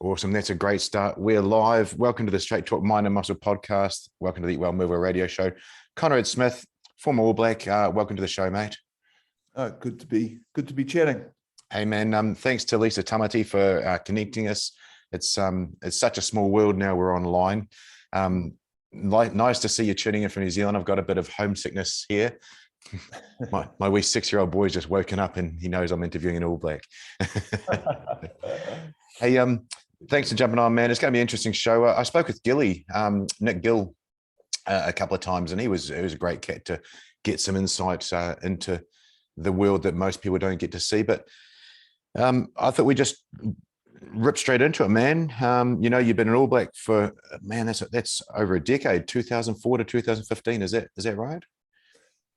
Awesome. That's a great start. We're live. Welcome to the Straight Talk Mind and Muscle podcast. Welcome to the Eat Well Move Well radio show. Conrad Smith, former All Black. Welcome to the show, mate. Oh, good to be chatting. Hey, man. Thanks to Lisa Tamati for connecting us. It's such a small world now. We're online. Nice to see you tuning in from New Zealand. I've got a bit of homesickness here. My wee 6-year-old boy's just woken up and he knows I'm interviewing an All Black. Hey, thanks for jumping on, man. It's going to be an interesting show. I spoke with Gilly, Nick Gill, a couple of times, and it was a great cat to get some insights into the world that most people don't get to see. But I thought we just rip straight into it, man. You've been an All Black for, man, that's over a decade, 2004 to 2015. Is that right?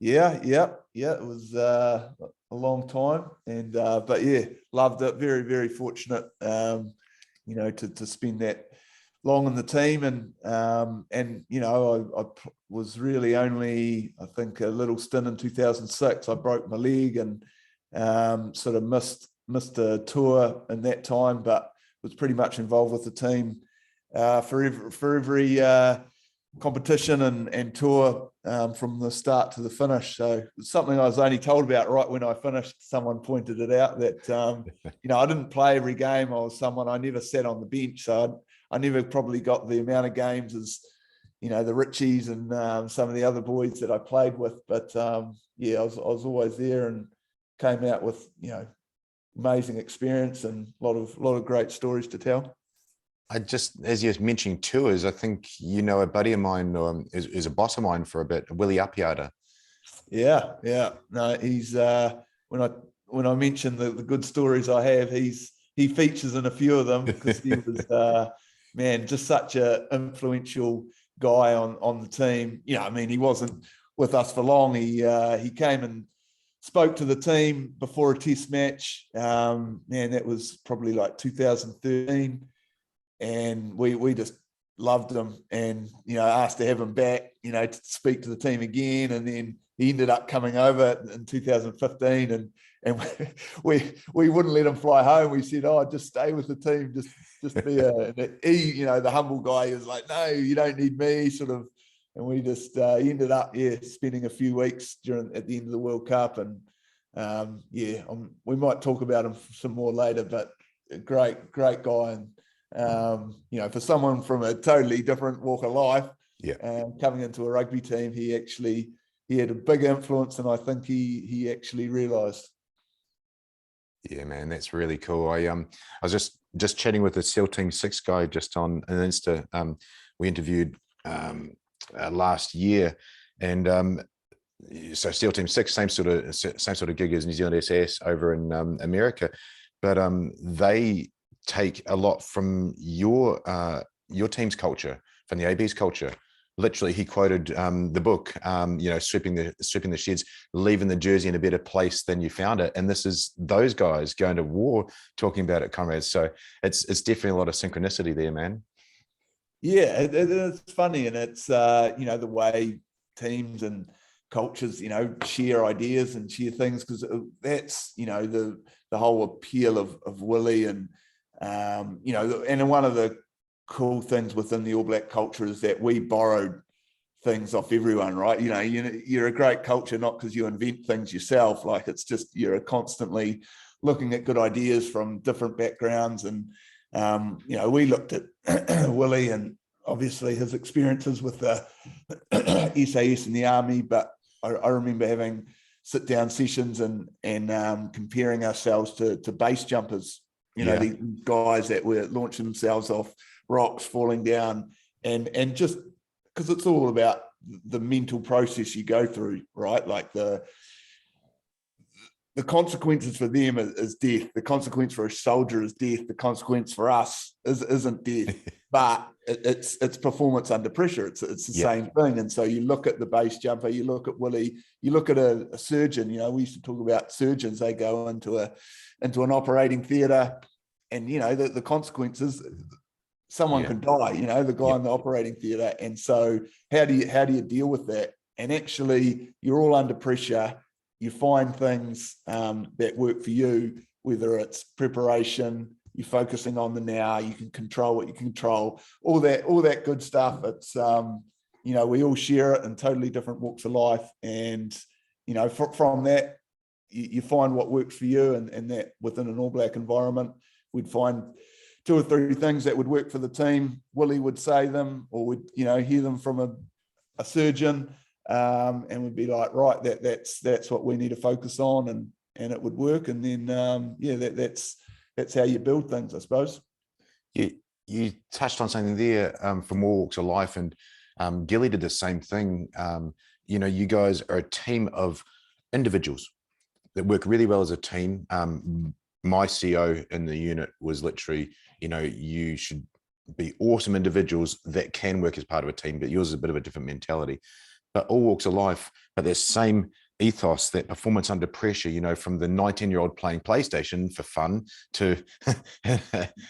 Yeah. It was a long time, and but yeah, loved it. Very, very fortunate, to spend that long in the team, and I was really only, I think, a little stint in 2006. I broke my leg and sort of missed a tour in that time, but was pretty much involved with the team for every competition and tour from the start to the finish. So it's something I was only told about right when I finished. Someone pointed it out that I didn't play every game. I never sat on the bench, so I never probably got the amount of games as the Richies and some of the other boys that I played with. But I was always there and came out with amazing experience and a lot of great stories to tell. As you're mentioning tours, I think a buddy of mine is a boss of mine for a bit, Willie Apiata. Yeah. No, he's when I mention the good stories I have, he features in a few of them because he was just such an influential guy on the team. He wasn't with us for long. He came and spoke to the team before a test match. That was probably like 2013. And we just loved him and, asked to have him back, to speak to the team again. And then he ended up coming over in 2015 and we wouldn't let him fly home. We said, just stay with the team, just be the humble guy. He was like, no, you don't need me, sort of. And we just he ended up, spending a few weeks at the end of the World Cup. And we might talk about him some more later, but a great guy. And for someone from a totally different walk of life, coming into a rugby team, he had a big influence, and I think he actually realised. Yeah, man, that's really cool. I was just chatting with the SEAL Team 6 guy just on an Insta. We interviewed last year, and so SEAL Team 6, same sort of gig as New Zealand SAS over in America, but they take a lot from your team's culture, from the AB's culture. Literally, he quoted the book, sweeping the sheds, leaving the jersey in a better place than you found it. And this is those guys going to war talking about it, comrades. So it's definitely a lot of synchronicity there, man. Yeah, it's funny, and it's the way teams and cultures share ideas and share things, because that's the whole appeal of Willie. And and one of the cool things within the All Black culture is that we borrowed things off everyone, right? You're a great culture not because you invent things yourself, like it's just you're constantly looking at good ideas from different backgrounds. And we looked at Willie and obviously his experiences with the SAS and the Army, but I remember having sit down sessions and comparing ourselves to base jumpers. The guys that were launching themselves off rocks, falling down, and just because it's all about the mental process you go through, right? Like the consequences for them is death. The consequence for a soldier is death. The consequence for us isn't death, but it's performance under pressure. It's the same thing. And so you look at the base jumper, you look at Willie, you look at a surgeon. We used to talk about surgeons. They go into an operating theatre, and the consequences, someone can die, the guy in the operating theatre. And so how do you deal with that? And actually, you're all under pressure. You find things that work for you, whether it's preparation, you're focusing on the now, you can control what you can control, all that good stuff. It's, we all share it in totally different walks of life. And, from that, you find what works for you, and that within an All Black environment, we'd find 2 or 3 things that would work for the team. Willie would say them, or would, hear them from a surgeon, and would be like, right, that's what we need to focus on, and it would work. And then, that's how you build things, I suppose. You touched on something there, from all walks of life, and Gilly did the same thing. You guys are a team of individuals that work really well as a team. My CO in the unit was literally, you should be awesome individuals that can work as part of a team, but yours is a bit of a different mentality. But all walks of life, but there's same ethos, that performance under pressure, from the 19-year-old playing PlayStation for fun to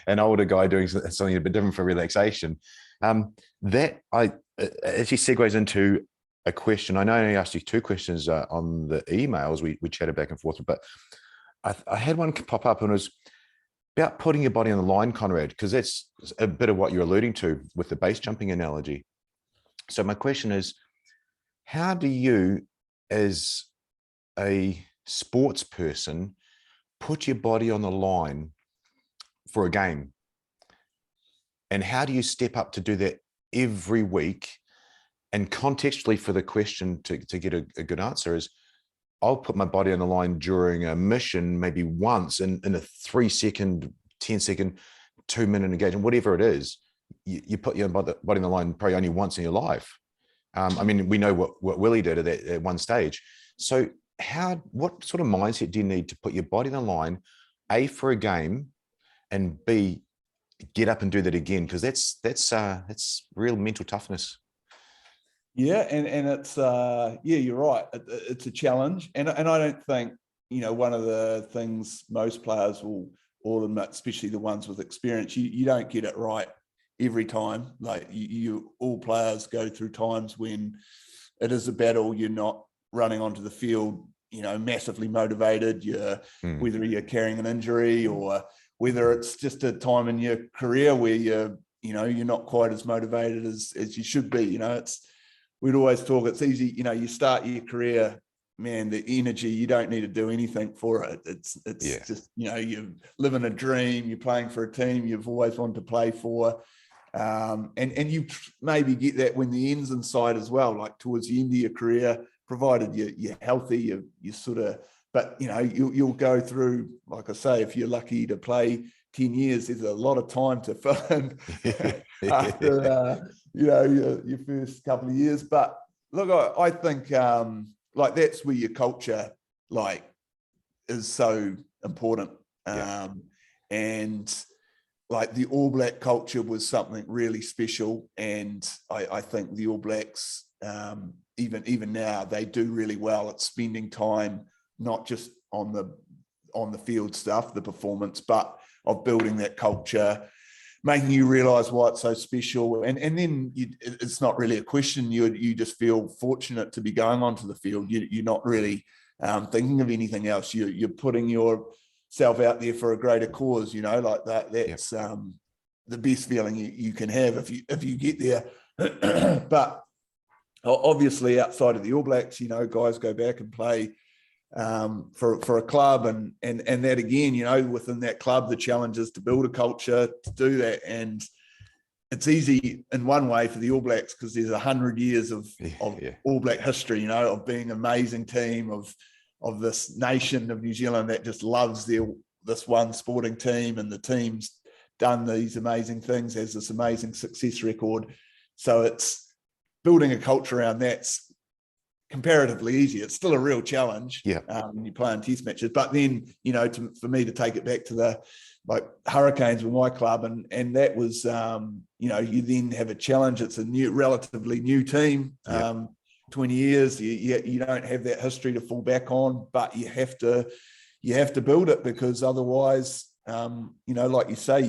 an older guy doing something a bit different for relaxation. That actually segues into a question. I know I only asked you 2 questions on the emails we chatted back and forth, but I had one pop up, and it was about putting your body on the line, Conrad, because that's a bit of what you're alluding to with the base jumping analogy. So my question is, how do you, as a sports person, put your body on the line for a game? And how do you step up to do that every week? And contextually for the question to get a good answer is, I'll put my body on the line during a mission maybe once in a 3-second, 10-second, 2-minute engagement, whatever it is. You put your body on the line probably only once in your life. We know what Willie did at one stage. So what sort of mindset do you need to put your body on the line, A, for a game, and B, get up and do that again? Because that's real mental toughness. Yeah, and it's you're right. It's a challenge, and I don't think, one of the things most players will all admit, especially the ones with experience, you don't get it right every time. Like all players go through times when it is a battle. You're not running onto the field, massively motivated. Whether you're carrying an injury, or whether it's just a time in your career where you're not quite as motivated as you should be. We'd always talk, it's easy, you start your career, man, the energy, you don't need to do anything for it. It's just, you live in a dream, you're playing for a team you've always wanted to play for. And you maybe get that when the end's in sight as well, like towards the end of your career, provided you're healthy, you sort of, but you'll go through, like I say, if you're lucky to play 10 years, there's a lot of time to fill in after, your first couple of years. But look, I think that's where your culture is so important. And the All Black culture was something really special. And I think the All Blacks, even now, they do really well at spending time, not just on the field stuff, the performance, but of building that culture, making you realize why it's so special. And then it's not really a question. You just feel fortunate to be going onto the field. You're not really thinking of anything else. You're putting yourself out there for a greater cause, like that. That's the best feeling you can have if you get there. But obviously outside of the All Blacks, guys go back and play for a club, and that again, within that club, the challenge is to build a culture to do that. And it's easy in one way for the All Blacks because there's 100 years of All Black history, of being an amazing team of this nation of New Zealand that just loves this one sporting team, and the team's done these amazing things, has this amazing success record. So it's building a culture around that's comparatively easy. It's still a real challenge when you're playing test matches. But then, for me to take it back to the Hurricanes with my club, and that was, you then have a challenge. It's a relatively new team, 20 years. You don't have that history to fall back on, but you have to build it, because otherwise, like you say,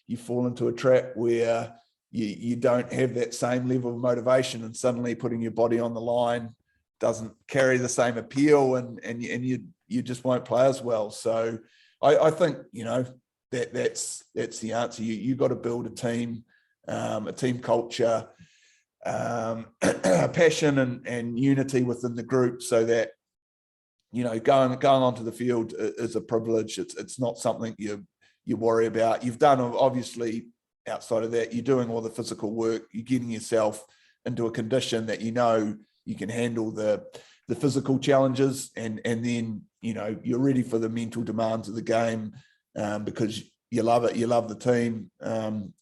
you fall into a trap where you don't have that same level of motivation, and suddenly putting your body on the line doesn't carry the same appeal, and you just won't play as well. So I think, that's the answer. You got to build a team culture, passion and unity within the group, so that going onto the field is a privilege. It's not something you worry about. You've done, obviously, outside of that, you're doing all the physical work. You're getting yourself into a condition that you can handle the physical challenges, and then you're ready for the mental demands of the game, because you love it. You love the team.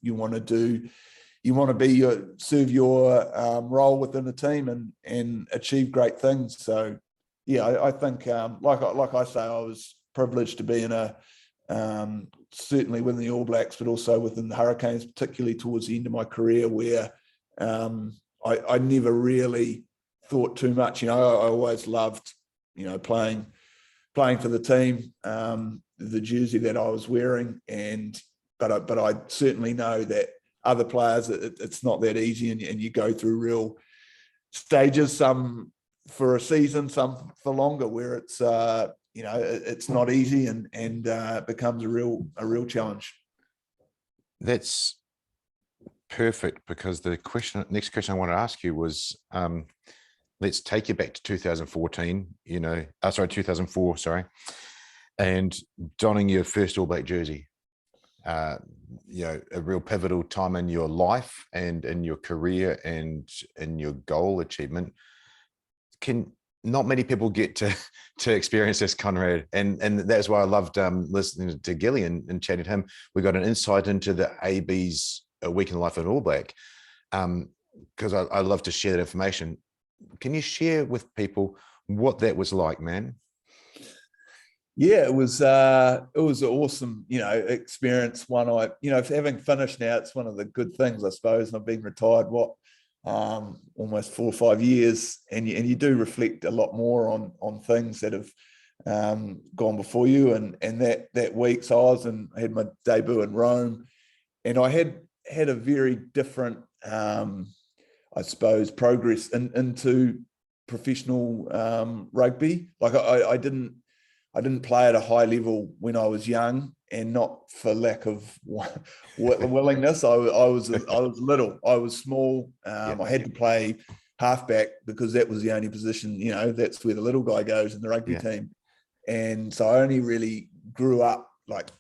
You want to serve your role within the team and achieve great things. So yeah, I think like I say, I was privileged to be in certainly within the All Blacks, but also within the Hurricanes, particularly towards the end of my career, where I never really thought too much. I always loved playing for the team, the jersey that I was wearing, but I certainly know that other players, it's not that easy, and you go through real stages, some for a season, some for longer, where it's it's not easy, and it becomes a real challenge. That's perfect, because the next question I want to ask you was, let's take you back to 2014, 2004, sorry, and donning your first All Black jersey. A real pivotal time in your life and in your career and in your goal achievement. Not many people get to experience this, Conrad, and that's why I loved listening to Gilly and chatting to him. We got an insight into the AB's week in the life of an All Black, because I love to share that information. Can you share with people what that was like, man? Yeah, it was an awesome, experience. One having finished now, it's one of the good things, I suppose. And I've been retired, almost 4 or 5 years, and you do reflect a lot more on things that have gone before you. And that week, so I had my debut in Rome, and I had a very different, I suppose, progress into professional rugby. Like I didn't play at a high level when I was young, and not for lack of willingness. I was little. I was small. I had to play halfback because that was the only position. That's where the little guy goes in the rugby team. And so I only really grew up like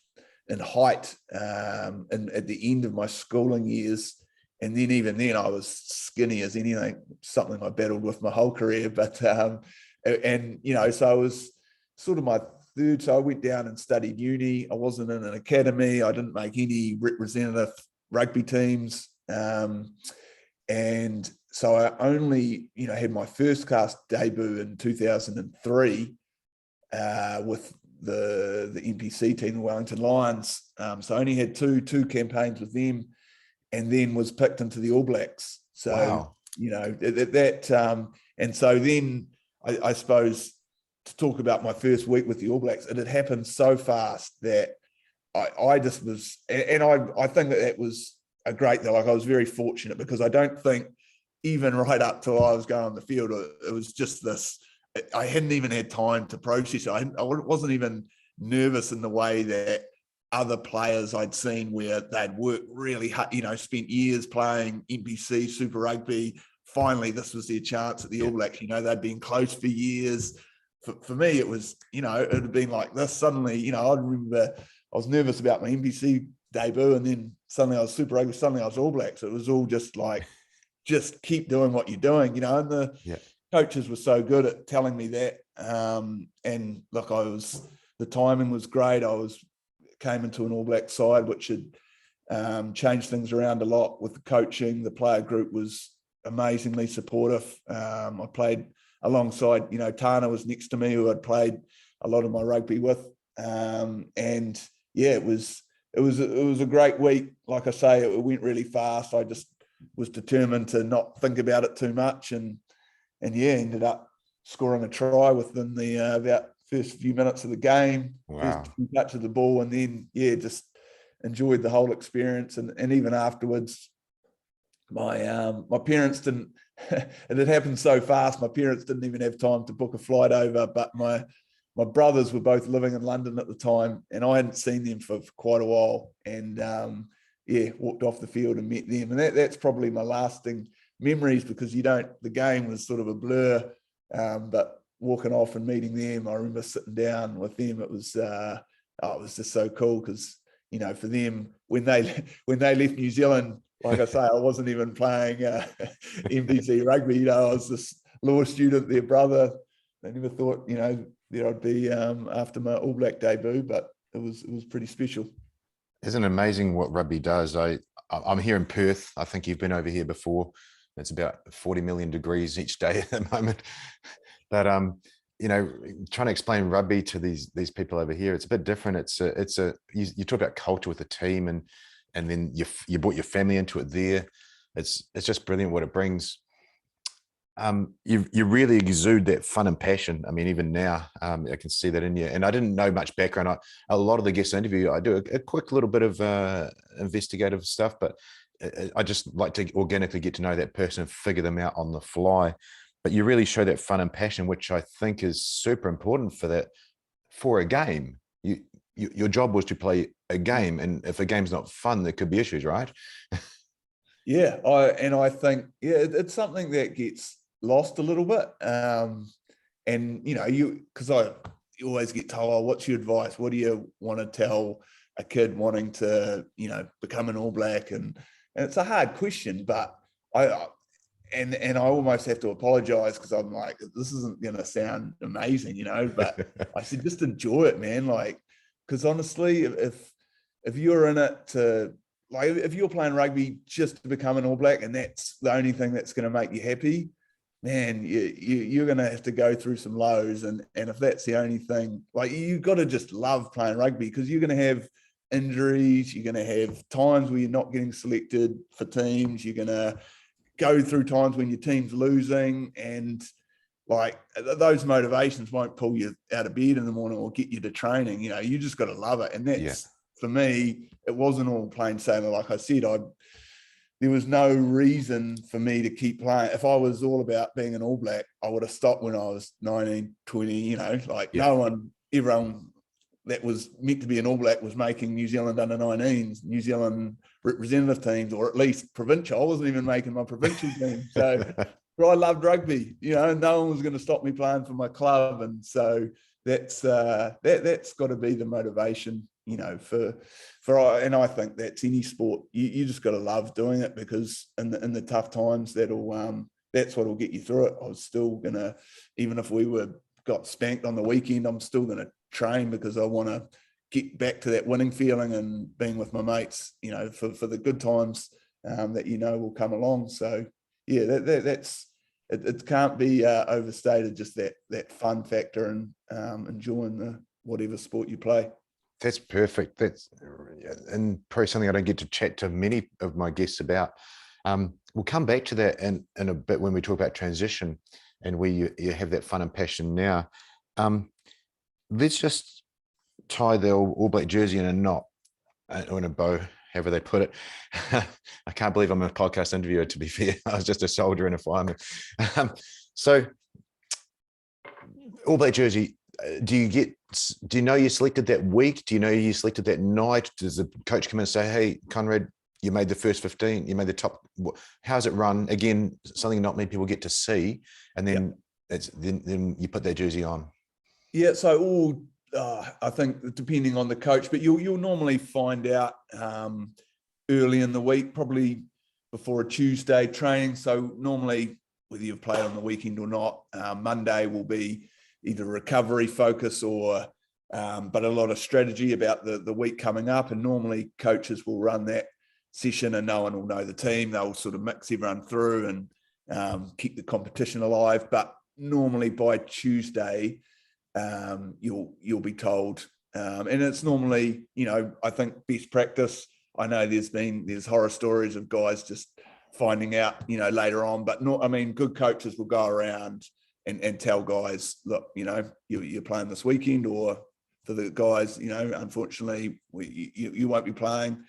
in height, and at the end of my schooling years. And then even then, I was skinny as anything. Something I battled with my whole career. But so I was sort of my third. So I went down and studied uni. I wasn't in an academy. I didn't make any representative rugby teams. And so I only, had my first class debut in 2003 with the NPC team, the Wellington Lions. So I only had two campaigns with them, and then was picked into the All Blacks. So, wow. And so then I suppose, to talk about my first week with the All Blacks, it had happened so fast that I just was, and I think that was a great thing. Like, I was very fortunate, because I don't think even right up till I was going on the field, it was just this, I hadn't even had time to process it. I wasn't even nervous in the way that other players I'd seen, where they'd worked really hard, spent years playing NPC, Super Rugby. Finally, this was their chance at the All Blacks. They'd been close for years. For me, it was, it had been like this. Suddenly, I remember I was nervous about my NBC debut, and then suddenly I was Super Rugby, suddenly I was All Blacks. So it was all just like, just keep doing what you're doing, and the coaches were so good at telling me that. And look, the timing was great. Came into an All Black side, which had changed things around a lot with the coaching. The player group was amazingly supportive. I played alongside, Tana was next to me, who I'd played a lot of my rugby with. And yeah, it was a great week. Like I say, it went really fast. I just was determined to not think about it too much, and ended up scoring a try within the about first few minutes of the game. Wow. First few touches of the ball, and then just enjoyed the whole experience. And even afterwards, my parents didn't. It had happened so fast. My parents didn't even have time to book a flight over, but my my brothers were both living in London at the time, and I hadn't seen them for quite a while. And walked off the field and met them. And that's probably my lasting memories, because the game was sort of a blur. But walking off and meeting them, I remember sitting down with them. It was just so cool, because, you know, for them, when they left New Zealand, like I say, I wasn't even playing NBC rugby. You know, I was this law student, their brother. They never thought, you know, that I'd be after my All Black debut, but it was pretty special. Isn't it amazing what rugby does? I'm here in Perth. I think you've been over here before. It's about 40 million degrees each day at the moment. But you know, trying to explain rugby to these people over here, it's a bit different. You talk about culture with the team, and then you brought your family into it there. It's just brilliant what it brings. You really exude that fun and passion. I mean, even now, I can see that in you. And I didn't know much background. A lot of the guest interview, I do a quick little bit of investigative stuff, but I just like to organically get to know that person and figure them out on the fly. But you really show that fun and passion, which I think is super important for a game. Your job was to play a game, and if a game's not fun, there could be issues, right? Yeah, I think it's something that gets lost a little bit. And you know, you always get told, oh, what's your advice? What do you want to tell a kid wanting to, you know, become an All Black? And it's a hard question, but I almost have to apologize, because I'm like, this isn't going to sound amazing, you know, but I said, just enjoy it, man. Like, because honestly, if you're in it to, like, if you're playing rugby just to become an All Black, and that's the only thing that's going to make you happy, man, you're going to have to go through some lows. And if that's the only thing, like, you've got to just love playing rugby, because you're going to have injuries. You're going to have times where you're not getting selected for teams. You're going to go through times when your team's losing, and like, those motivations won't pull you out of bed in the morning or get you to training. You know, you just got to love it. And that's, for me, it wasn't all plain sailing. Like I said, there was no reason for me to keep playing. If I was all about being an All Black, I would have stopped when I was 19, 20, you know, like everyone that was meant to be an All Black was making New Zealand under 19s, New Zealand representative teams, or at least provincial. I wasn't even making my provincial team. So but I loved rugby, you know, no one was going to stop me playing for my club. And so that's got to be the motivation, you know, and I think that's any sport. You just got to love doing it, because in the tough times, that's what'll get you through it. I was still gonna, even if we got spanked on the weekend, I'm still gonna train, because I want to get back to that winning feeling and being with my mates, you know, for the good times that, you know, will come along. So yeah, that's it can't be overstated, just that fun factor and enjoying whatever sport you play. That's perfect. And probably something I don't get to chat to many of my guests about. We'll come back to that in a bit when we talk about transition and where you have that fun and passion now. Let's just tie the All Black jersey in a knot or in a bow, however they put it. I can't believe I'm a podcast interviewer, to be fair. I was just a soldier in a fireman. So All Black jersey, do you know you selected that week? Do you know you selected that night? Does the coach come in and say, hey, Conrad, you made the first 15, you made the top? How's it run? Again, something not many people get to see. And then then you put that jersey on. Yeah, so I think depending on the coach, but you'll normally find out early in the week, probably before a Tuesday training. So normally, whether you've played on the weekend or not, Monday will be either recovery focus or but a lot of strategy about the week coming up. And normally coaches will run that session and no one will know the team. They'll sort of mix everyone through and keep the competition alive. But normally by Tuesday, you'll be told. And it's normally, you know, I think best practice. I know there's horror stories of guys just finding out, you know, later on, but I mean, good coaches will go around and tell guys, look, you know, you're playing this weekend, or for the guys, you know, unfortunately, you won't be playing.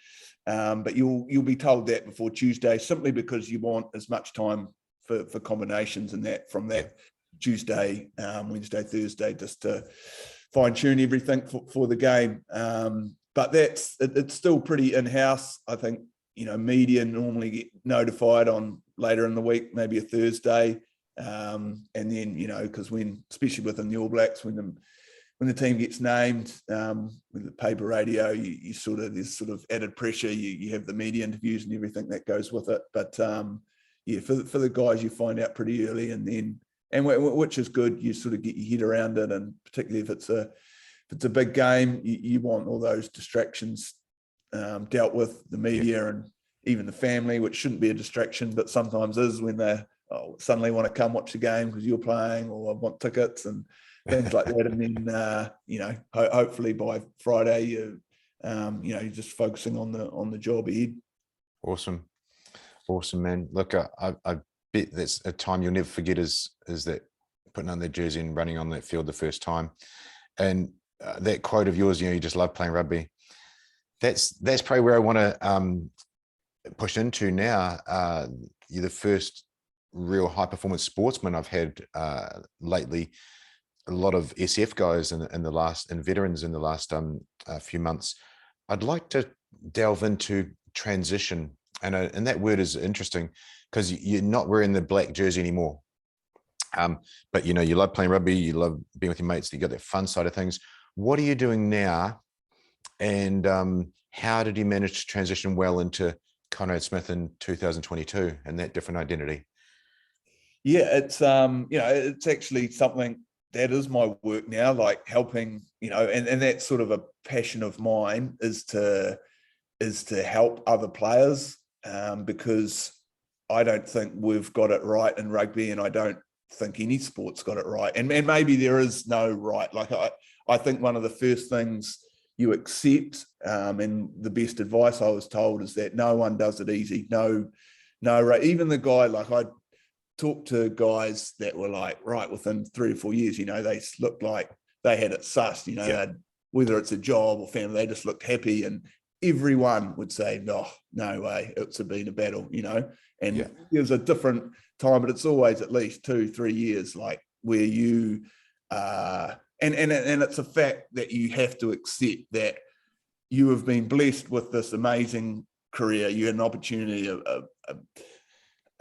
But you'll be told that before Tuesday, simply because you want as much time for combinations and that from that Tuesday, Wednesday, Thursday, just to fine tune everything for the game. But it's still pretty in-house. I think, media normally get notified on later in the week, maybe a Thursday. And then, because especially within the All Blacks, when the team gets named, with the paper radio, there's sort of added pressure. You have the media interviews and everything that goes with it. But for the guys, you find out pretty early, and which is good. You sort of get your head around it, and particularly if it's a big game, you want all those distractions dealt with, the media and even the family, which shouldn't be a distraction, but sometimes is when they suddenly want to come watch the game because you're playing, or want tickets and things like that. And then hopefully by Friday you're just focusing on the job ahead. Awesome, man. Look, I bet that's a time you'll never forget is that putting on that jersey and running on that field the first time. And that quote of yours, you just love playing rugby. That's probably where I want to push into now. You're the first real high performance sportsman I've had lately. A lot of SF guys and veterans in the last few months. I'd like to delve into transition, and that word is interesting because you're not wearing the black jersey anymore. But you love playing rugby, you love being with your mates, you got that fun side of things. What are you doing now? And how did you manage to transition well into Conrad Smith in 2022 and that different identity? Yeah, it's actually something that is my work now, like helping, and that's sort of a passion of mine is to help other players, because I don't think we've got it right in rugby, and I don't think any sport's got it right. And maybe there is no right. Like I think one of the first things you accept, and the best advice I was told is that no one does it easy. No, even the guy, like I talked to guys that were like, right, within 3 or 4 years, they looked like they had it sussed, whether it's a job or family, they just looked happy, and everyone would say, no way, it's been a battle, and there's a different time, but it's always at least 2-3 years, like where you and it's a fact that you have to accept that you have been blessed with this amazing career. You had an opportunity,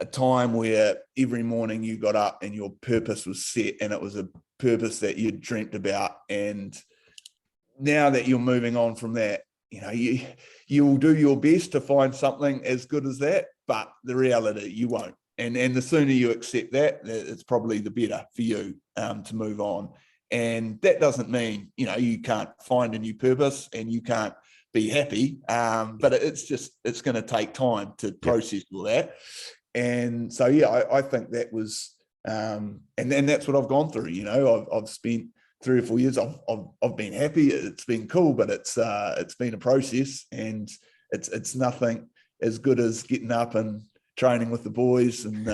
a time where every morning you got up and your purpose was set, and it was a purpose that you'd dreamt about. And now that you're moving on from that, you'll do your best to find something as good as that, but the reality, you won't. And the sooner you accept that, it's probably the better for you to move on. And that doesn't mean, you can't find a new purpose and you can't be happy, but it's going to take time to process all that. And so, I think that was, and that's what I've gone through. I've spent 3 or 4 years. I've been happy. It's been cool, but it's been a process, and it's nothing as good as getting up and training with the boys, and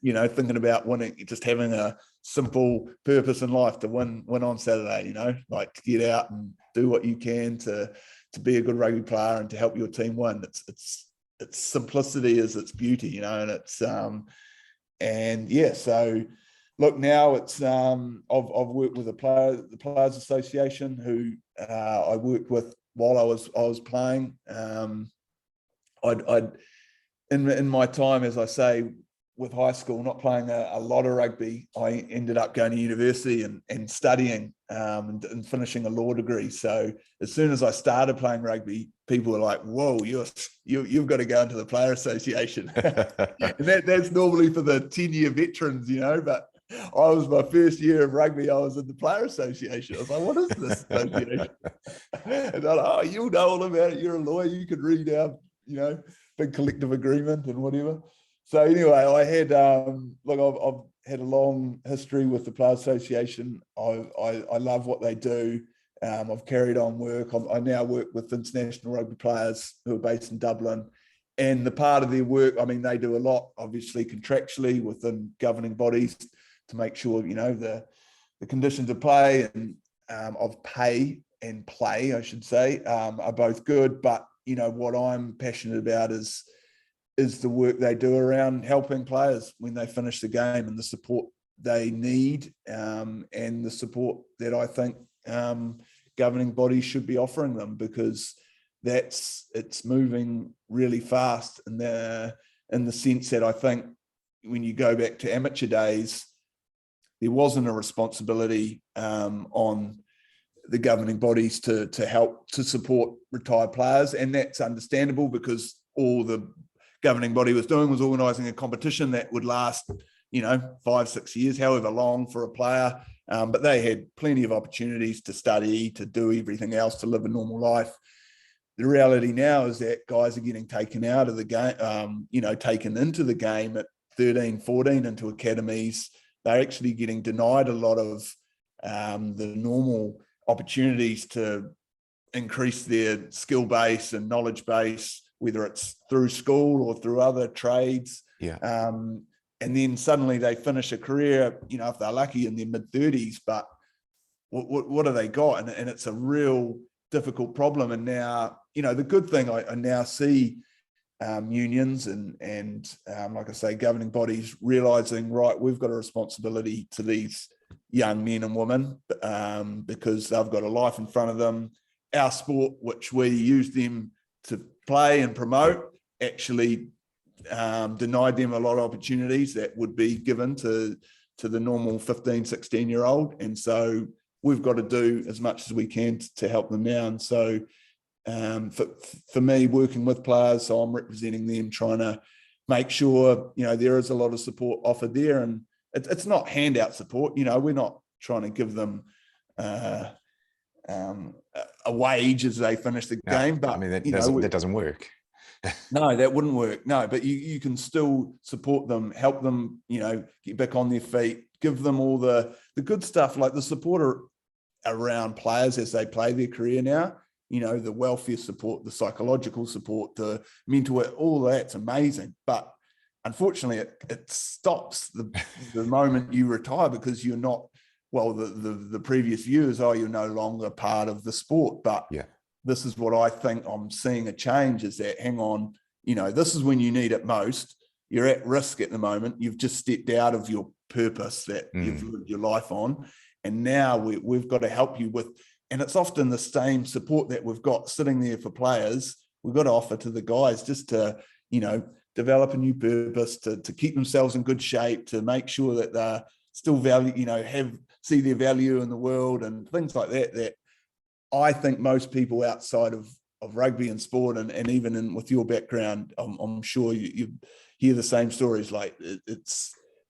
thinking about winning, just having a simple purpose in life to win on Saturday. Like to get out and do what you can to be a good rugby player and to help your team win. It's simplicity is its beauty, and it's so look, now it's I've worked with the Players Association, who I worked with while I was playing. I'd in my time, as I say, with high school, not playing a lot of rugby, I ended up going to university and studying and finishing a law degree. So as soon as I started playing rugby, people were like, "Whoa, you've got to go into the Player Association." And that's normally for the 10-year veterans, but I was my first year of rugby, I was in the Player Association. I was like, "What is this association?" And they're like, "Oh, you'll know all about it. You're a lawyer. You could read our, big collective agreement and whatever." So anyway, I had I've had a long history with the Players Association. I love what they do. I've carried on work. I now work with international rugby players who are based in Dublin, and the part of their work, they do a lot, obviously contractually within governing bodies to make sure the conditions of play and of pay and play, I should say, are both good. But what I'm passionate about is the work they do around helping players when they finish the game, and the support they need, and the support that I think governing bodies should be offering them, because it's moving really fast in the sense that I think when you go back to amateur days, there wasn't a responsibility on the governing bodies to help to support retired players, and that's understandable because all the governing body was doing was organising a competition that would last 5-6 years, however long for a player, but they had plenty of opportunities to study, to do everything else, to live a normal life. The reality now is that guys are getting taken out of the game, taken into the game at 13, 14 into academies. They're actually getting denied a lot of the normal opportunities to increase their skill base and knowledge base, whether it's through school or through other trades. Yeah. And then suddenly they finish a career, if they're lucky, in their mid-30s, but what have they got? And it's a real difficult problem. And now, the good thing I now see unions and like I say, governing bodies realizing, right, we've got a responsibility to these young men and women because they've got a life in front of them. Our sport, which we use them to play and promote, actually denied them a lot of opportunities that would be given to the normal 15, 16-year-old. And so we've got to do as much as we can to help them now. And so for me, working with players, so I'm representing them, trying to make sure, there is a lot of support offered there. And it's not handout support. We're not trying to give them a wage as they finish the game. But I mean, that doesn't work. No, that wouldn't work. No, but you can still support them, help them, get back on their feet, give them all the good stuff, like the support around players as they play their career now, the welfare support, the psychological support, the mental, all that's amazing. But unfortunately, it stops the moment you retire, because you're not, the previous years, you're no longer part of the sport. But yeah. This is what I think I'm seeing a change, is that, hang on, this is when you need it most. You're at risk at the moment. You've just stepped out of your purpose that you've lived your life on. And now we've got to help you with, and it's often the same support that we've got sitting there for players, we've got to offer to the guys, just to, develop a new purpose, to keep themselves in good shape, to make sure that they're still value, see their value in the world and things like that I think most people outside of rugby and sport, and even with your background, I'm sure you hear the same stories. Like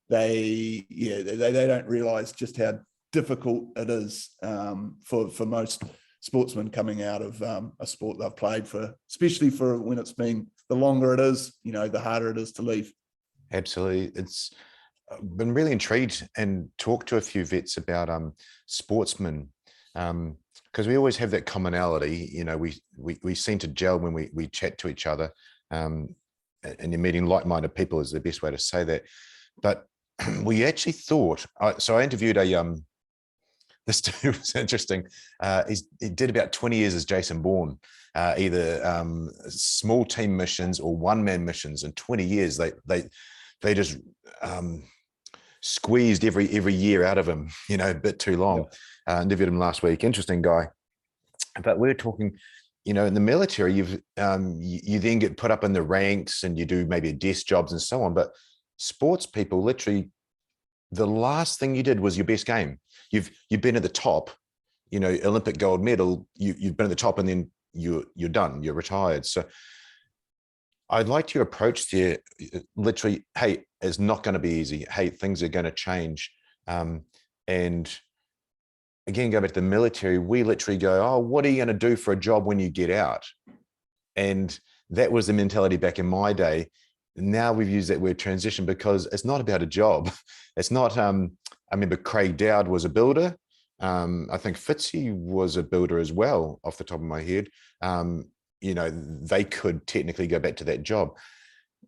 they don't realize just how difficult it is for most sportsmen coming out of a sport they've played for, especially for when it's been, the longer it is, the harder it is to leave. Absolutely. It's been really intrigued and talked to a few vets about sportsmen, because we always have that commonality. We seem to gel when we chat to each other, and you're meeting like-minded people is the best way to say that. But we actually thought, so I interviewed this dude was interesting. He did about 20 years as Jason Bourne, either small team missions or one-man missions. In 20 years, they just squeezed every year out of him, a bit too long. Yeah. Interviewed him last week. Interesting guy. But we were talking, in the military, you then get put up in the ranks and you do maybe desk jobs and so on. But sports people, literally, the last thing you did was your best game. You've been at the top, Olympic gold medal. You've been at the top, and then you're done. You're retired. So I'd like your approach there. Literally, hey, it's not going to be easy. Hey, things are going to change. And again, go back to the military. We literally go, oh, what are you going to do for a job when you get out? And that was the mentality back in my day. Now we've used that word transition, because it's not about a job. It's not. I remember Craig Dowd was a builder. I think Fitzy was a builder as well, off the top of my head. They could technically go back to that job,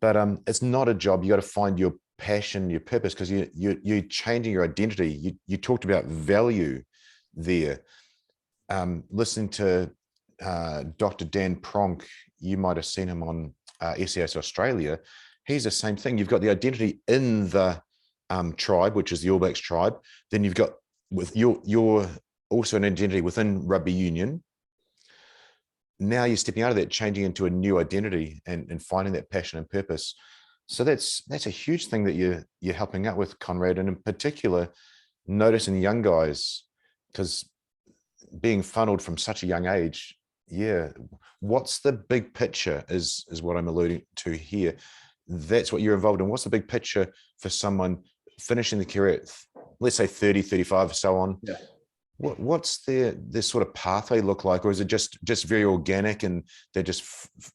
but it's not a job. You got to find your passion, your purpose, because you're changing your identity. You talked about value there. Listening to Dr. Dan Pronk, you might have seen him on SAS Australia. He's the same thing. You've got the identity in the tribe, which is the All Blacks tribe. Then you've got with your also an identity within rugby union. Now you're stepping out of that, changing into a new identity and finding that passion and purpose. So that's a huge thing that you're helping out with, Conrad, and in particular, noticing young guys, because being funneled from such a young age, yeah. What's the big picture is what I'm alluding to here. That's what you're involved in. What's the big picture for someone finishing the career at, let's say 30, 35, so on? Yeah. What's their sort of pathway look like? Or is it just very organic and they just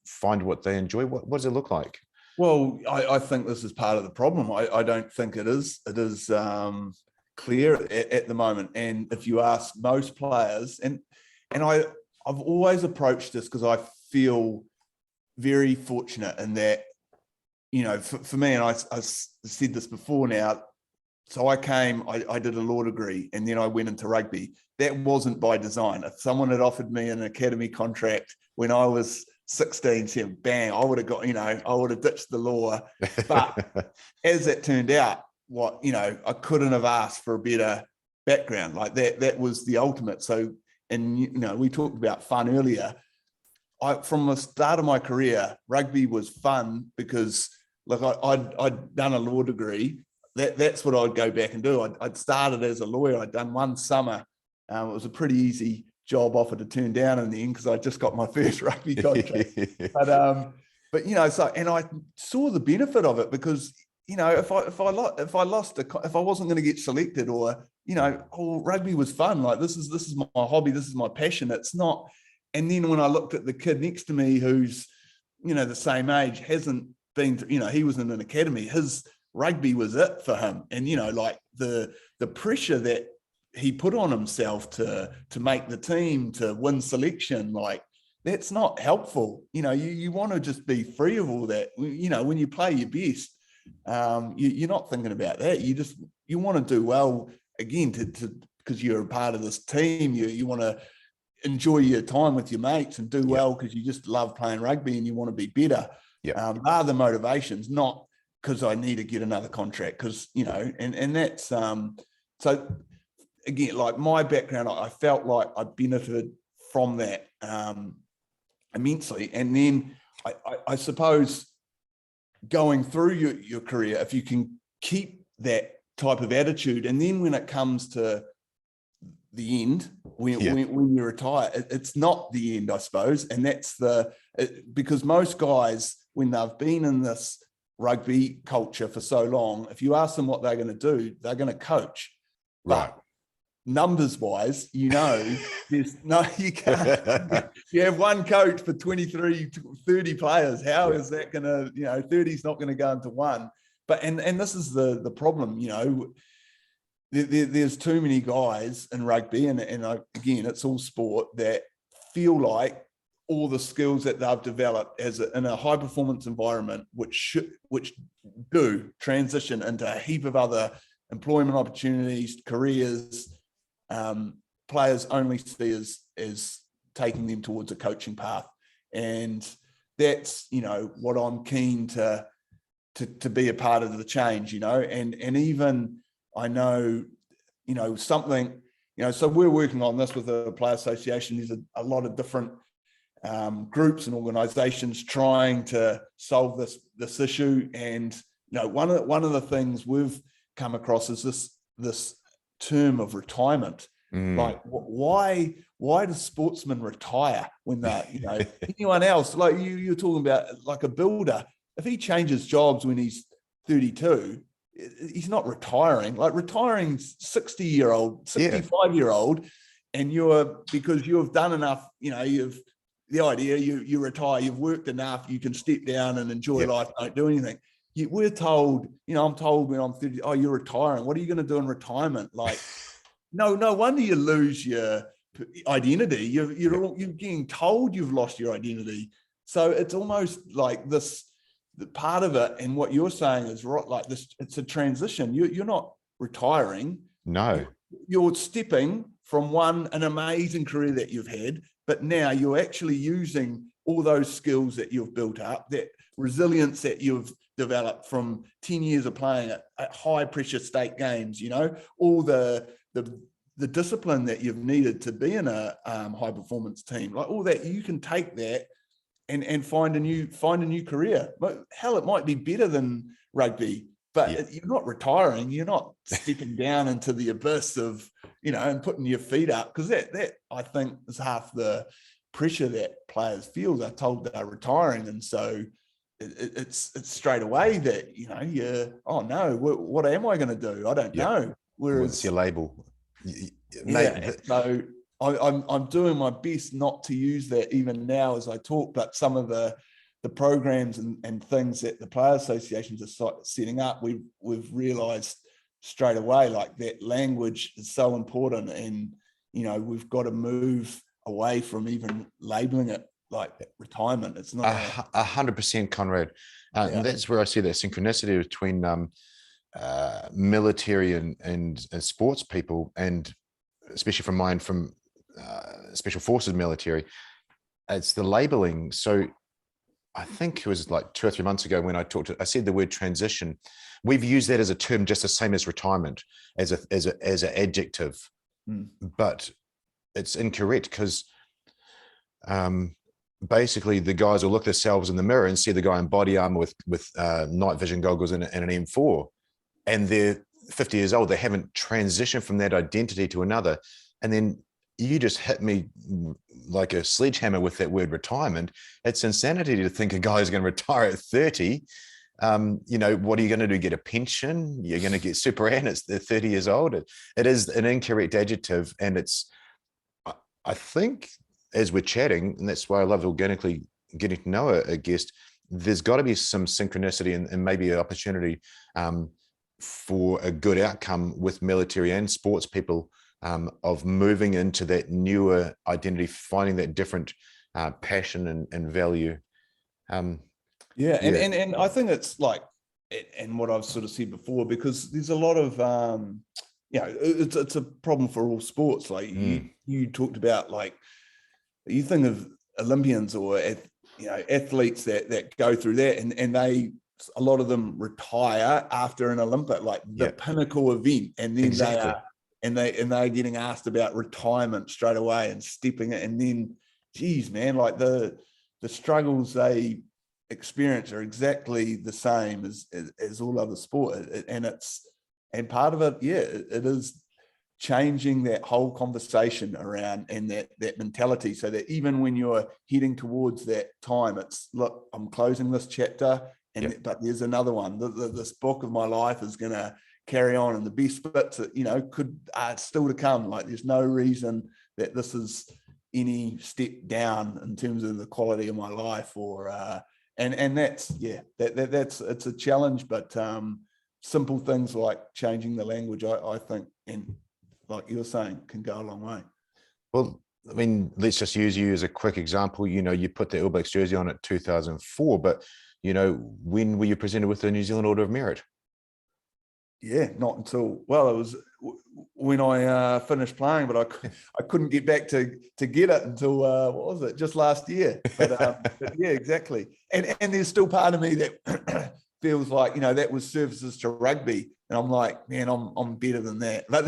find what they enjoy? What does it look like? Well, I think this is part of the problem. I don't think it is. It is clear at the moment. And if you ask most players, and I've always approached this because I feel very fortunate in that, you know, for me, and I said this before now, so I did a law degree and then I went into rugby. That wasn't by design. If someone had offered me an academy contract when I was 16, saying, bang, I would have got, I would have ditched the law. But as it turned out, I couldn't have asked for a better background. Like that was the ultimate. So, and, we talked about fun earlier. From the start of my career, rugby was fun because, look, I'd done a law degree. That's what I'd go back and do. I'd started as a lawyer. I'd done one summer. It was a pretty easy job offer to turn down in the end because I just got my first rugby contract. But and I saw the benefit of it because, if I wasn't going to get selected, or rugby was fun. Like this is my hobby. This is my passion. It's not. And then when I looked at the kid next to me, who's the same age, hasn't been, he was in an academy. His rugby was it for him, and like the pressure that he put on himself to make the team, to win selection, like that's not helpful. You want to just be free of all that. When you play your best, you're not thinking about that. You want to do well again because you're a part of this team. You want to enjoy your time with your mates and do well because you just love playing rugby and you want to be better. Are the motivations, not because I need to get another contract, because and that's so again, like my background, I felt like I benefited from that immensely. And then I suppose going through your career, if you can keep that type of attitude, and then when it comes to the end, when you retire, it's not the end, I suppose. And that's because most guys, when they've been in this rugby culture for so long, if you ask them what they're going to do, they're going to coach. Right. But numbers wise, there's no, you can't. You have one coach for 23, 30 players. How is that going to, 30 is not going to go into one. But, and this is the problem, there's too many guys in rugby, and again, it's all sport, that feel like all the skills that they've developed in a high performance environment, which do transition into a heap of other employment opportunities, careers, players only see as taking them towards a coaching path. And that's, what I'm keen to be a part of the change, and even I know, something, so we're working on this with the Player Association. There's a lot of different groups and organizations trying to solve this issue. And, one of the things we've come across is this term of retirement. Like, why do sportsmen retire when they're, anyone else, like you're talking about, like a builder, if he changes jobs when he's 32, he's not retiring. Like retiring 60-year-old, 65-year-old, and because you've done enough, you've the idea, you retire, you've worked enough, you can step down and enjoy life, don't do anything. We're told, I'm told when I'm 30, oh, you're retiring. What are you going to do in retirement? Like, no wonder you lose your identity. You're getting told you've lost your identity. So it's almost like this, the part of it, and what you're saying is right, like this, it's a transition. You're not retiring. No. You're stepping from an amazing career that you've had, but now you're actually using all those skills that you've built up, that resilience that you've developed from 10 years of playing at high pressure state games, all the the discipline that you've needed to be in a high performance team, like all that, you can take that and find a new career. But hell, it might be better than rugby, but you're not retiring. You're not stepping down into the abyss of, and putting your feet up, because that I think is half the pressure that players feel. They're told they're retiring, and so it's straight away that oh no, what am I going to do? I don't know. Whereas what's your label? So I'm doing my best not to use that even now as I talk, but some of the programs and things that the player associations are setting up, we've realized straight away, like, that language is so important, and we've got to move away from even labeling it like retirement. It's not 100%, Conrad. And that's where I see that synchronicity between military and sports people, and especially from mine, from special forces military. It's the labeling. So I think it was like 2 or 3 months ago when I said the word transition. We've used that as a term just the same as retirement, as an adjective, but it's incorrect, because basically the guys will look themselves in the mirror and see the guy in body armor with night vision goggles and an M4, and they're 50 years old. They haven't transitioned from that identity to another. And then you just hit me like a sledgehammer with that word retirement. It's insanity to think a guy is going to retire at 30. What are you going to do? Get a pension? You're going to get super N. It's 30 years old. It is an incorrect adjective. And I think, as we're chatting, and that's why I love organically getting to know a guest, there's got to be some synchronicity and maybe an opportunity for a good outcome with military and sports people, of moving into that newer identity, finding that different passion and value. And I think it's like, and what I've sort of said before, because there's a lot of it's a problem for all sports. Like you talked about, like, you think of Olympians or athletes that go through that, and a lot of them retire after an Olympic, like the pinnacle event, and then they're getting asked about retirement straight away and stepping it, and then, geez, man, like the struggles they experience are exactly the same as all other sport, and part of it, it is changing that whole conversation around, and that mentality, so that even when you're heading towards that time, it's, look, I'm closing this chapter, but there's another one. This book of my life is going to carry on, and the best bits, could still to come. Like, there's no reason that this is any step down in terms of the quality of my life, or and that's it's a challenge, but simple things like changing the language, I think, and like you're saying, can go a long way. Well, I mean, let's just use you as a quick example. You put the All Blacks jersey on at 2004, but when were you presented with the New Zealand Order of Merit? Yeah, not until, well, it was when I finished playing, but I couldn't get back to get it until what was it, just last year. But yeah, exactly. And there's still part of me that feels like, that was services to rugby, and I'm like, man, I'm better than that. But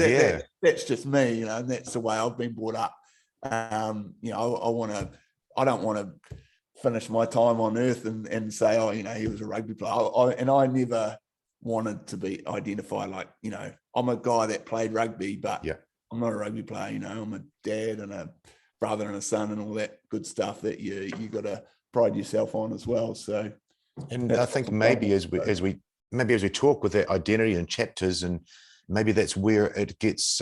that's just me, and that's the way I've been brought up. I don't want to finish my time on earth and say, oh, he was a rugby player. I never wanted to be identified like, I'm a guy that played rugby, but I'm not a rugby player. I'm a dad and a brother and a son and all that good stuff that you got to pride yourself on as well. So, and I think maybe as we talk with that identity and chapters, and maybe that's where it gets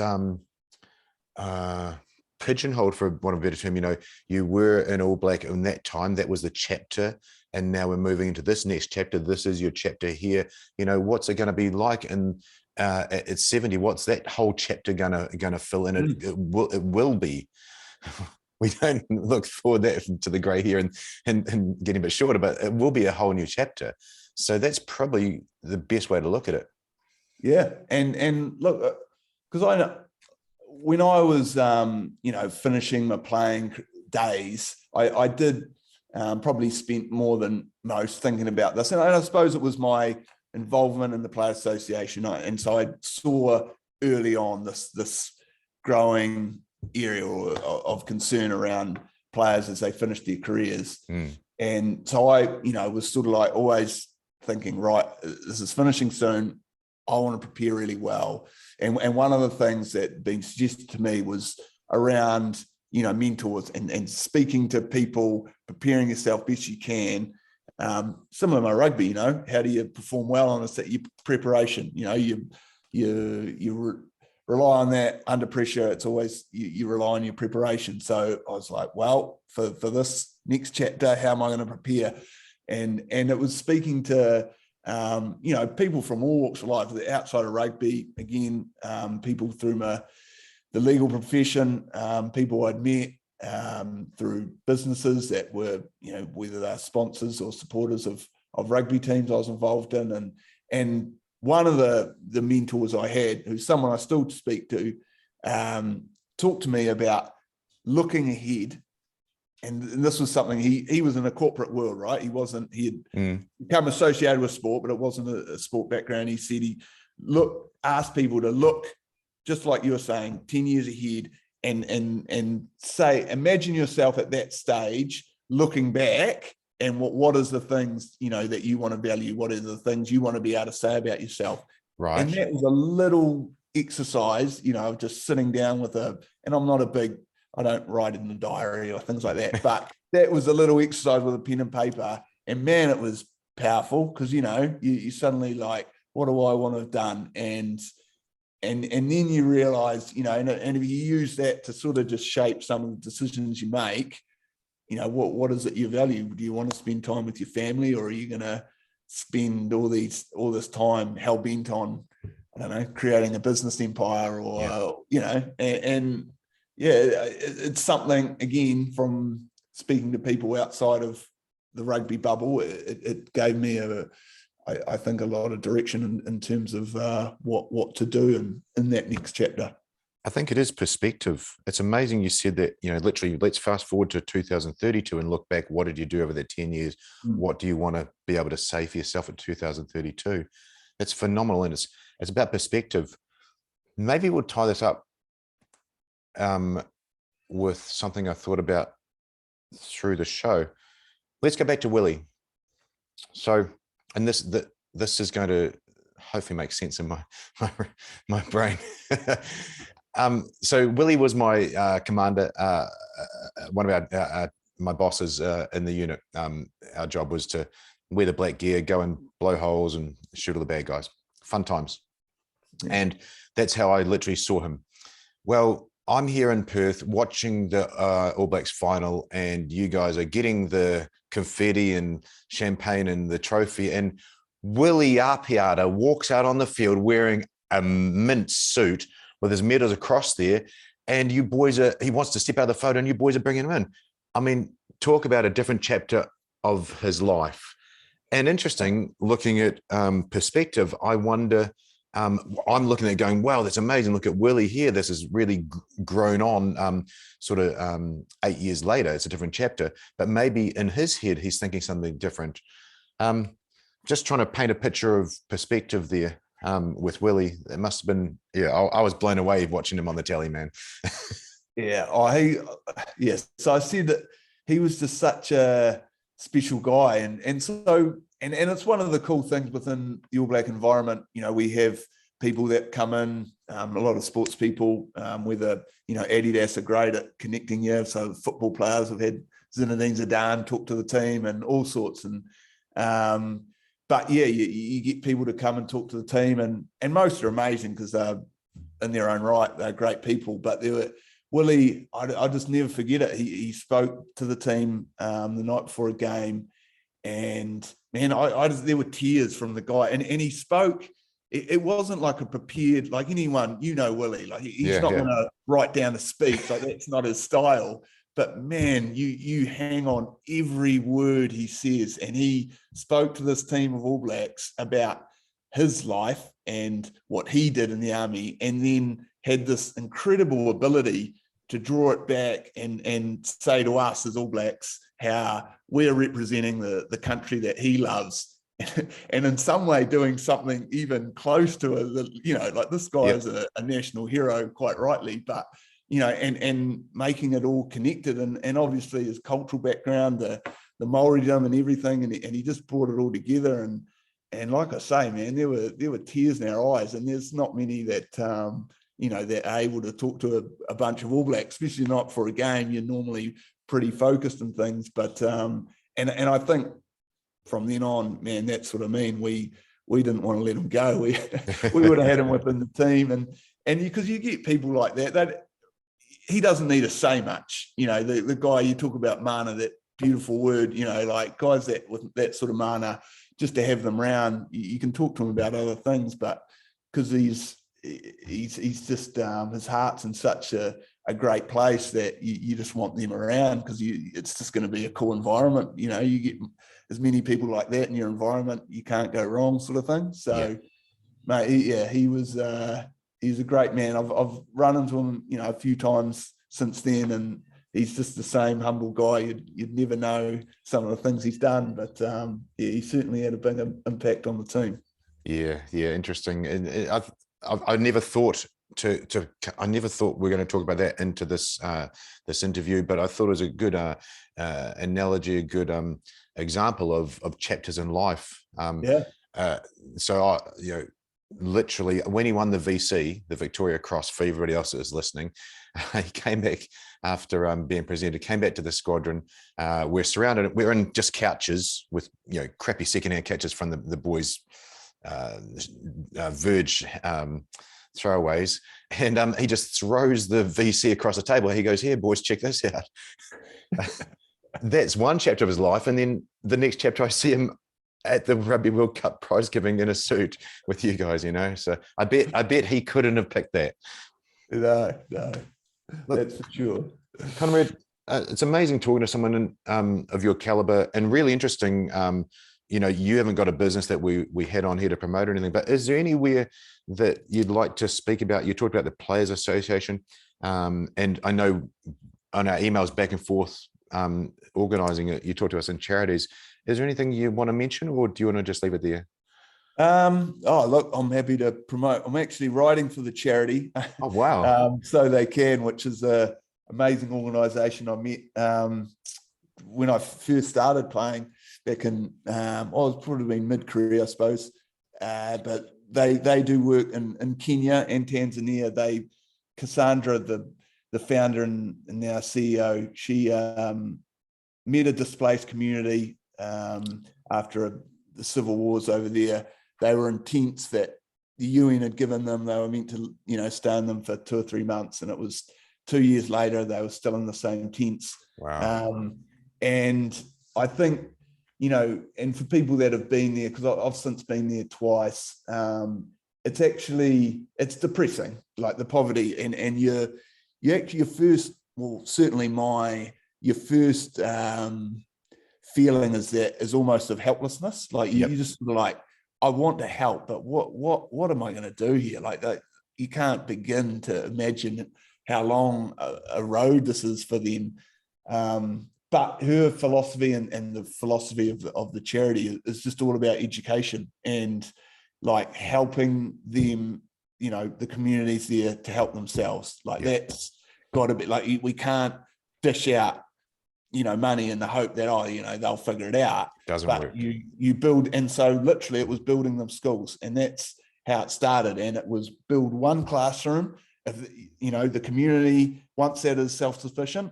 pigeonholed, for want of a better term. You were an All Black in that time, that was the chapter, and now we're moving into this next chapter. This is your chapter here. What's it going to be like? And at 70, what's that whole chapter gonna fill in? It will be. We don't look forward to the grey hair and getting a bit shorter, but it will be a whole new chapter. So that's probably the best way to look at it. Yeah, and look, because I know when I was finishing my playing days, I did probably spent more than most thinking about this, and I suppose it was my involvement in the Player Association, and so I saw early on this growing area of concern around players as they finish their careers. And so I, was sort of like always thinking, right, this is finishing soon. I want to prepare really well. And one of the things that been suggested to me was around, mentors and speaking to people, preparing yourself best you can. Similar to my rugby, how do you perform well on your preparation? You rely on that under pressure. It's always, you rely on your preparation. So I was like, well, for this next chapter, how am I going to prepare? And it was speaking to, people from all walks of life, outside of rugby, again, people through the legal profession, people I'd met through businesses that were, whether they're sponsors or supporters of rugby teams I was involved in. And one of the mentors I had, who's someone I still speak to, talked to me about looking ahead. And this was something, he was in a corporate world, right? He had become associated with sport, but it wasn't a sport background. He said asked people to look, just like you were saying, 10 years ahead and say, imagine yourself at that stage, looking back, and what is the things, that you want to value? What are the things you want to be able to say about yourself? Right. And that was a little exercise, of just sitting down and I'm not I don't write in the diary or things like that, but that was a little exercise with a pen and paper. And man, it was powerful because, you suddenly like, what do I want to have done? And then you realize, and if you use that to sort of just shape some of the decisions you make, what is it you value? Do you want to spend time with your family, or are you going to spend all this time hell bent on, I don't know, creating a business empire or, it's something, again, from speaking to people outside of the rugby bubble, it gave me I think a lot of direction in terms of what to do in that next chapter. I think it is perspective. It's amazing you said that, literally, let's fast forward to 2032 and look back. What did you do over that 10 years? What do you want to be able to say for yourself at 2032? It's phenomenal. And it's about perspective. Maybe we'll tie this up with something I thought about through the show. Let's go back to Willie. So, and this is going to hopefully make sense in my brain. So Willie was my commander, one of my bosses in the unit. Our job was to wear the black gear, go and blow holes and shoot all the bad guys. Fun times. And that's how I literally saw him. Well, I'm here in Perth watching the All Blacks final, and you guys are getting the confetti and champagne and the trophy, and Willie Apiata walks out on the field wearing a mint suit with his medals across there, and you boys he wants to step out of the photo, and you boys are bringing him in. I mean, talk about a different chapter of his life. And interesting, looking at perspective, I wonder, I'm looking at it going, wow, that's amazing. Look at Willie here. This has really grown on 8 years later. It's a different chapter, but maybe in his head, he's thinking something different. Just trying to paint a picture of perspective there with Willie. It must have been, I was blown away watching him on the telly, man. Yes. So I said that he was just such a special guy. And it's one of the cool things within the All Black environment. We have people that come in, a lot of sports people, whether, Adidas are great at connecting you. So football players have had Zinedine Zidane talk to the team and all sorts. And, but yeah, you get people to come and talk to the team, and most are amazing because they're in their own right. They're great people, but Willie, I just never forget it. He spoke to the team the night before a game, and man, there were tears from the guy, and he spoke. It wasn't like a prepared, like anyone, Willie, like he's not going to write down a speech, like that's not his style. But man, you hang on every word he says, and he spoke to this team of All Blacks about his life and what he did in the army, and then had this incredible ability to draw it back and say to us as All Blacks how we're representing the country that he loves, and in some way doing something even close to like this guy is a national hero, quite rightly, but and making it all connected, and obviously his cultural background, the Maoridom and everything, and he just brought it all together, and like I say, man, there were tears in our eyes, and there's not many that that are able to talk to a bunch of All Blacks, especially not for a game. You're normally pretty focused and things, but and I think from then on, man, that's what I mean. We didn't want to let him go. We would have had him within the team, and because you get people like that he doesn't need to say much. The guy you talk about, mana, that beautiful word, like guys that with that sort of mana, just to have them around, you can talk to him about other things, but because he's just his heart's in such a great place that you just want them around, because it's just going to be a cool environment. You get as many people like that in your environment, you can't go wrong, sort of thing. So, mate, he's a great man. I've run into him, a few times since then, and he's just the same humble guy. You'd never know some of the things he's done, but he certainly had a big impact on the team. Yeah, interesting. And I never thought I never thought we are going to talk about that into this this interview, but I thought it was a good analogy, a good example of chapters in life. So literally, when he won the VC, the Victoria Cross, for everybody else that is listening, he came back after being presented, came back to the squadron. We're in just couches with crappy secondhand couches from the boys' verge throwaways, and he just throws the VC across the table. He goes, "Here, boys, check this out." That's one chapter of his life, and then the next chapter, I see him at the Rugby World Cup prize giving in a suit with you guys. So I bet he couldn't have picked that. No, that's for sure. Conrad, it's amazing talking to someone of your caliber, and really interesting. You haven't got a business that we had on here to promote or anything, but is there anywhere that you'd like to speak about? You talked about the Players Association, and I know on our emails back and forth, organising it, you talk to us in charities. Is there anything you want to mention, or do you want to just leave it there? Look, I'm happy to promote. I'm actually writing for the charity. Oh, wow. So They Can, which is a amazing organisation I met when I first started playing back in, I was probably mid-career, I suppose. But they do work in Kenya and Tanzania. Cassandra, the founder and now CEO, she met a displaced community after the civil wars over there. They were in tents that the UN had given them. They were meant to, stay in them for 2 or 3 months, and it was 2 years later they were still in the same tents. Wow. And I think, and for people that have been there, because I've since been there twice, it's depressing, like the poverty, and your first, well, certainly your first feeling is almost of helplessness. Like you just sort of like, I want to help, but what am I going to do here? Like you can't begin to imagine how long a road this is for them. But her philosophy and the philosophy of the charity is just all about education and like helping them, the communities there to help themselves. Like that's got to be, like, we can't dish out, money in the hope that, they'll figure it out. Doesn't work. You build, and so literally it was building them schools, and that's how it started. And it was build one classroom. If, the community, once that is self-sufficient,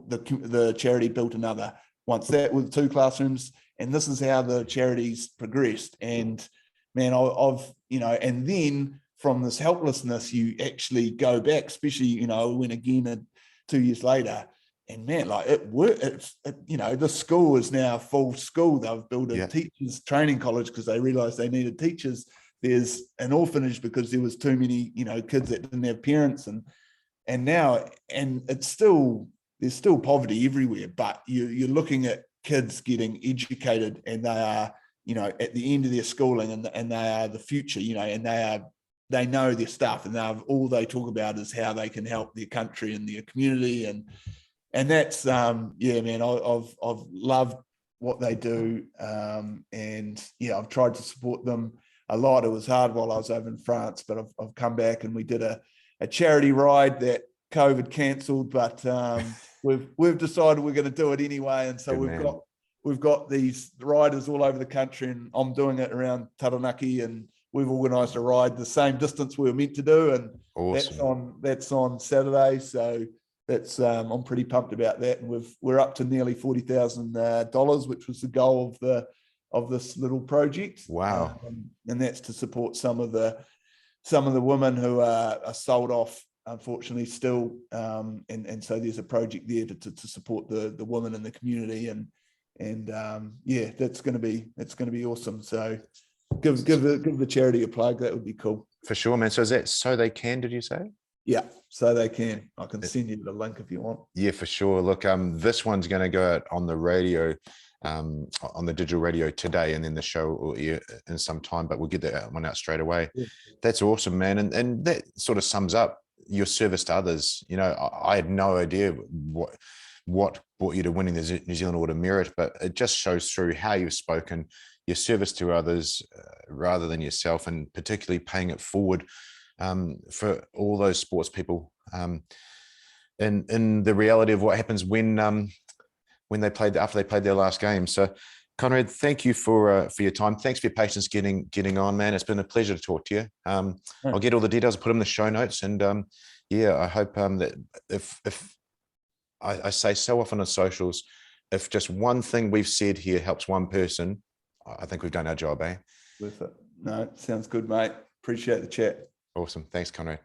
the charity built another. Once that with 2 classrooms, and this is how the charities progressed. And man, and then from this helplessness, you actually go back, especially, when again 2 years later, and man, like it worked. The school is now a full school. They've built a teachers training college because they realized they needed teachers. There's an orphanage because there was too many, kids that didn't have parents, and now, and it's still, there's still poverty everywhere, but you're looking at kids getting educated, and they are, at the end of their schooling, and they are the future, and they know their stuff, and all they talk about is how they can help their country and their community, and that's man, I've loved what they do. And yeah, I've tried to support them a lot. It was hard while I was over in France, but I've come back and we did a charity ride that COVID cancelled, but we've decided we're going to do it anyway. And so we've got these riders all over the country, and I'm doing it around Taranaki, and we've organised a ride the same distance we were meant to do, and awesome. that's on Saturday. So that's I'm pretty pumped about that, and we're up to nearly $40,000, which was the goal of this little project. Wow! And that's to support some of the women who are sold off, unfortunately, still. And so there's a project there to support the women in the community, and yeah, that's going to be awesome. So give the charity a plug. That would be cool. For sure, man. So is that So They Can, did you say? Yeah, So They Can. I can send you the link if you want. Yeah, for sure. Look, this one's going to go out on the radio, on the digital radio today, and then the show will air in some time, but we'll get that one out straight away. Yeah. That's awesome, man. And that sort of sums up your service to others. You know, I had no idea what brought you to winning the New Zealand Order Merit, but it just shows through how you've spoken, your service to others rather than yourself, and particularly paying it forward for all those sports people, and the reality of what happens when they played, after they played their last game. So Conrad, thank you for your time. Thanks for your patience getting on, man. It's been a pleasure to talk to you. I'll get all the details, put them in the show notes, and yeah, I hope that if I say so often on socials, if just one thing we've said here helps one person, I think we've done our job, eh? Worth it. No, sounds good, mate. Appreciate the chat. Awesome. Thanks, Conrad.